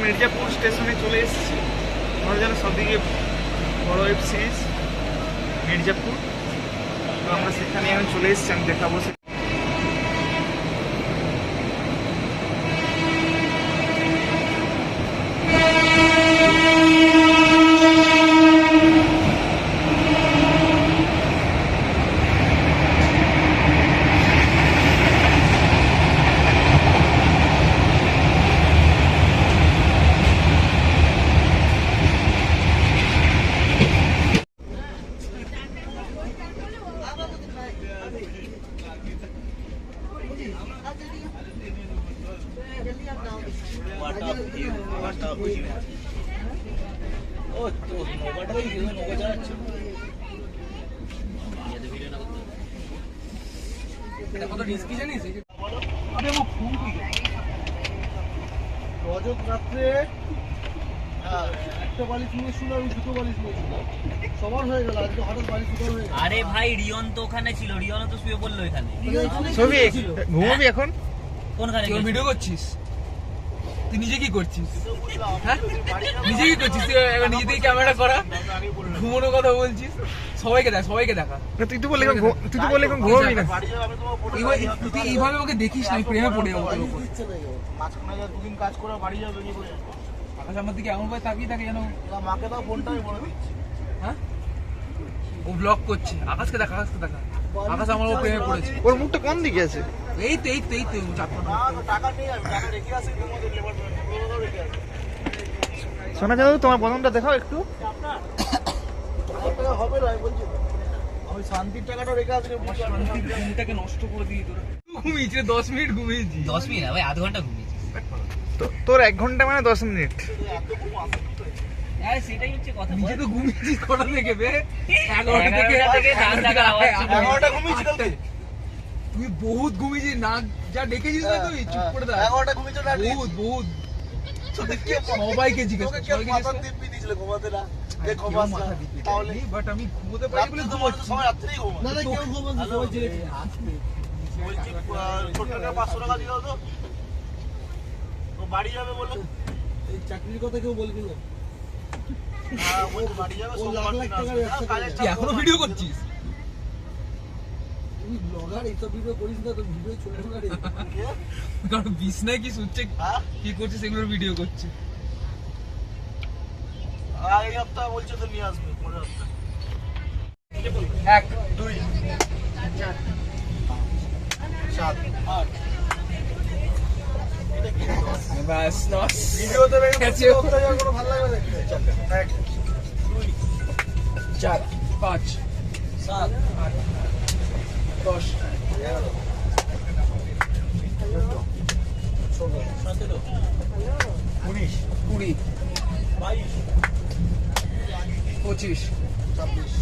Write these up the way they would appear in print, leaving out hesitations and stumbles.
মির্জাপুর স্টেশনে চলে এসেছি। আমরা জানো সবদিকে বড় ওয়েব সিরিজ মির্জাপুর, তো আমরা সেখানে এখন চলে এসেছি, আমি দেখাবো। রজত রাত্রে একটা বালিশ নিয়েছিল, আমি দুটো বালিশ নিয়েছিল, সবার হয়ে গেল। আজকে হঠাৎ বালিশ দুটো হয়ে গেল। আরে ভাই রিয়ন তো ওখানে ছিল, রিয়নও তো শুয়ে পড়লো এখানে। ছবি ঘুমাবি এখন? কোনখানে তুই ভিডিও করছিস? তুই নিজে কি করছিস? হ্যাঁ নিজে কি করছিস? তুই এখন নিজে থেকে ক্যামেরা করা, ঘুমানোর কথা বলছিস। সবাইকে দেখ, সবাইকে দেখা। তুই তো বললি এখন ঘুমাবি না। তুই এইভাবে ওকে দেখিস না, প্রেমে পড়ে যাবো তোর উপর। দুদিন কাজ করে বাড়ি যাবে কি করে? আকাশ আমার দিকে এমন ভাবে তাকিয়ে থাকে যেন মাকে দাও ফোনটা, আমি বলে দিচ্ছি। হ্যাঁ ও ব্লগ করছে। আকাশকে দেখা, আকাশকে দেখা। আকাশ আমার ও প্রেমে পড়েছে। ওর মুখটা কোন দিকে আছে? এই তো চাপটা। টাকা নেই, আমি টাকা রেখে আসি তোমাদের লেবার রেখে আসি। শোনা যাবে তোমার বদনটা দেখাও একটু। টাকা হবে না, আমি বলছি আমি শান্তির টাকাটা রেখে আসি। শান্তির ঘুমটাকে নষ্ট করে দিই তোরা। ঘুমিয়েছি 10 মিনিট ঘুমিয়েছি। 10 মিনিট না ভাই, আধ ঘন্টা ঘুমিয়েছি। তোর 1 ঘন্টা মানে 10 মিনিট। আরে সেটাই হচ্ছে কথা। নিজে তো ঘুমিয়েছিস কটা থেকে বে? 11টা থেকে ডাক ডাকার আওয়াজ ছিল। 11টা ঘুমিয়েছি কালকে। তুই বহুত ঘুমিয়েছিস, না যা ডেকেছিস না তুই চুপ করে থাক। 11টা ঘুমিয়েছো না? বহুত সবাইকে জিজ্ঞেস কর, কেউ সবাইকে মাথা জিজ্ঞেস কর। দিব্যি দিয়েছিল ঘুমাতে না? যে কেউ ঘুমাস না মাথা দিতে তাহলে দেয়নি, বাট আমি ঘুমোতে পারি বলে ঘুমোচ্ছি। সবাই রাত্রেই ঘুমাস। না না, কেউ ঘুমাস না, সবাই জেগে বলছি ছোট টাকা 500 টাকা দিও তো, ও বাড়ি যাবে বলে। এই চাকরির কথা কেউ বলবি না। হ্যাঁ বলছি বাড়ি যাবে, সোমবার দিন আসবে। তুই এখনো ভিডিও করছিস? তুই ব্লগার, এইসব ভিডিও করিস না তো, ভিডিও চলবে না রে। কারণ বিছনায় কি শুচ্ছে, হ্যাঁ কি করছে সেগুলোর ভিডিও করছে। এই সপ্তাহ বলছে তো নিয়ে আসবে, পরের সপ্তাহে। 1 2 4 7 8 বাস লস ভিডিওতে গেছে। কোনো ভালো লাগবে দেখতে। 1 2 4 5 7 8 10 11 16 17 19 20 22 25 26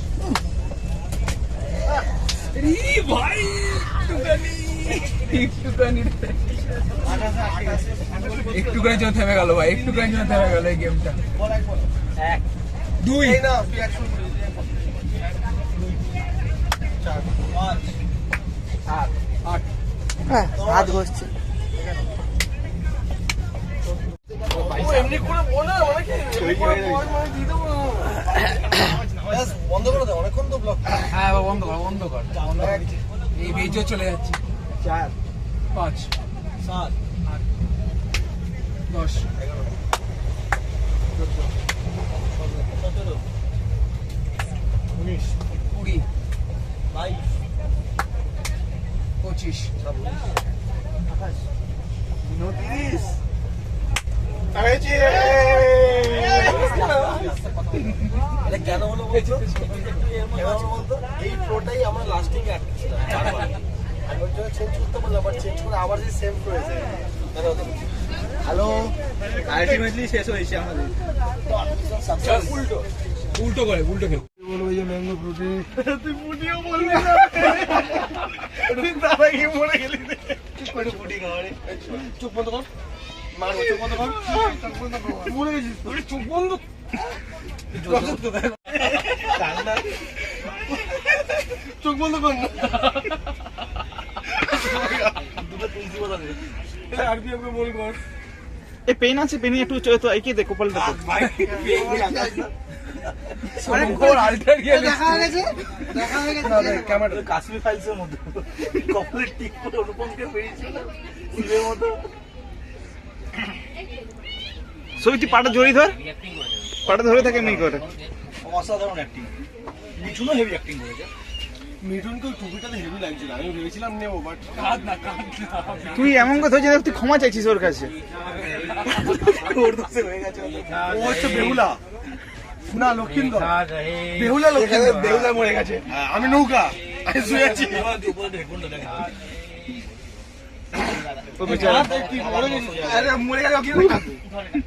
রি ভাই একটুখানি জন্য থেমে গেল ভাই, একটুখানি জন্য থেমে গেল এই গেমটা। 1 2 এই না তুই অ্যাকশন করে দে। 4 5 8 হ্যাঁ হাত ঘষছে। এমনি করে বলে অনেকে বন্ধ করে দে, অনেকক্ষণ তো ব্লগ। হ্যাঁ বন্ধ কর। এই বেজও চলে যাচ্ছে। 4 5 7 8 10 11 14 17 19 20 22 25 26 28 29 কেন হলো বলতো? এই ফ্লোটাই আমরা লাস্টিং আটকেছিলাম। আমি ওর জন্য চেঞ্জ করতে বললাম, আবার চেঞ্জ করে আবার যে সেম ফ্লো হয়েছে। হ্যালো, আলটিমেটলি শেষ হয়েছে আমাদের। উল্টো কেউ বলবো যে ম্যাঙ্গো ফ্রুটি, তুই ফুটিও বলবি না, তুই তারা গিয়ে মরে গেলি। চুপ করে ফুটি খাওয়ারে, চুপ বন্ধ কর, মারবো, চুপ বন্ধ কর, মরে গেছিস তুই, চুপ বন্ধ। চোখ বন্ধ কর না, দুটো তুলসী পাতা দে, আরপিএম কে বল কর। এ পেন আছে, পেনে একটু তো এগিয়ে দে কপালটা তো। শঙ্কর আল্ট্রা দেখা হয়ে গেছে ক্যামেরা কাশ্মীর ফাইলসের মধ্যে কপালে টিক করে অনুপমকে পেয়েছিল সিলের মতো। সবই তুই পাটা জড়িয়ে ধর, অ্যাক্টিং করে দেবে। পাটা ধরে থাকে এমনি করে। অসাধারণ অ্যাক্টিং। মিঠুনও হেভি অ্যাক্টিং করেছে। মিঠুনকে ওই টুপিটাতে হেভি লাগছিল, আমি ভেবেছিলাম নেবো বাট তুই এমন কথা হচ্ছে তুই ক্ষমা চাইছিস ওর কাছে। ওর দোষে হয়ে গেছে। ও হচ্ছে বেহুলা না লক্ষিন্দর, বেহুলা লক্ষিন্দর, বেহুলা মরে গেছে, আমি নৌকা, আমি শুয়ে আছি। ও বেচারা আরে মরে গেল কি?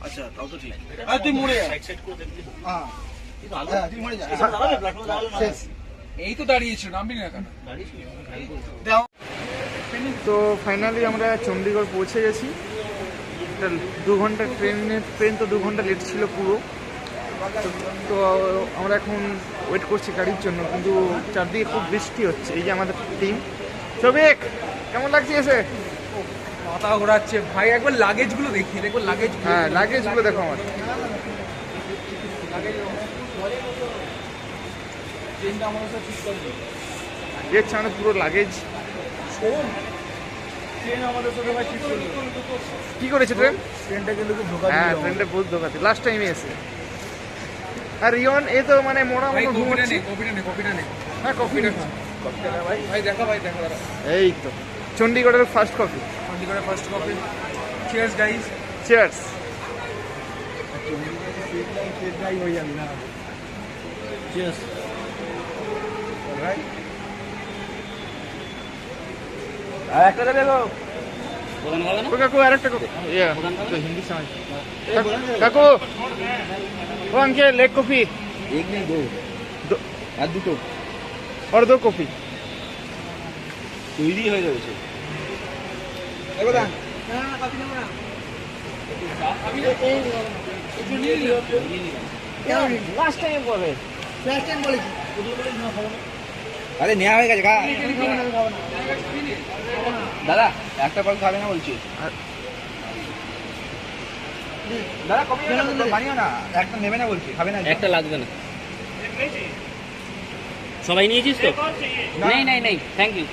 আচ্ছা তাও তো ঠিক। আরে তুই মরে যা, সাইড করে দেখবি। হ্যাঁ তুই মরে যা। শেষ। এই তো দাঁড়িয়েছিল, নামবি না কেন? তো ফাইনালি আমরা চণ্ডীগড় পৌঁছে গেছি। 2 ঘন্টা ট্রেন তো 2 ঘন্টা লেট ছিল পুরো। তো আমরা এখন ওয়েট করছি গাড়ির জন্য, কিন্তু চারদিকে খুব বৃষ্টি হচ্ছে। এই যে আমাদের টিম সবিক, কেমন লাগছে এসে? মাথা ঘোরাচ্ছে ভাই, একবার লাগেজগুলো দেখি, দেখো লাগেজ। হ্যাঁ লাগেজগুলো দেখো আমার। ট্রেনটা আমাদের সাথে ঠিক করবে। এর সামনে পুরো লাগেজ। ট্রেন আমাদের সাথে ভাই ঠিক করবে। কি করেছে ট্রেন? ট্রেনটা কিন্তু খুব ধোকা হ্যাঁ দিল। ট্রেনটা বহুত ধোকাতে লাস্ট টাইমে এসে। আর রিয়ন এ তো মানে মোড়া ভাই মতো কপিটা ঘুমোচ্ছে। নেই, কপিটা নেই, কপিটা নেই। হ্যাঁ কফি ভাই ভাই দেখা, ভাই দেখা দাঁড়া। এই তো চণ্ডীগড়ের ফার্স্ট কফি। চণ্ডীগড়ের first copy. Cheers guys. Cheers. হয়ে যাবে না। Cheers. Alright. আর একটা দেবে গো। প্রধান খাবে না? ও কাকু আরেকটা কাকু ইয়া তো হিন্দি সমঝ কাকু ও अंकल एक कॉफी एक नहीं दो। दो আর দুটো और 2 कॉफी তৈরি হয়ে যাচ্ছে। লাস্ট টাইম বলে আরে নেওয়া হয়ে গেছে, খা। দাদা একটা পাল খাবে না বলছি। দাদা কপি বানিও না, একটা নেবে না বলছি, খাবে না। একটা লাগবে না। সবাই নিয়েছিস তো? নেই নেই নেই, থ্যাংক ইউ।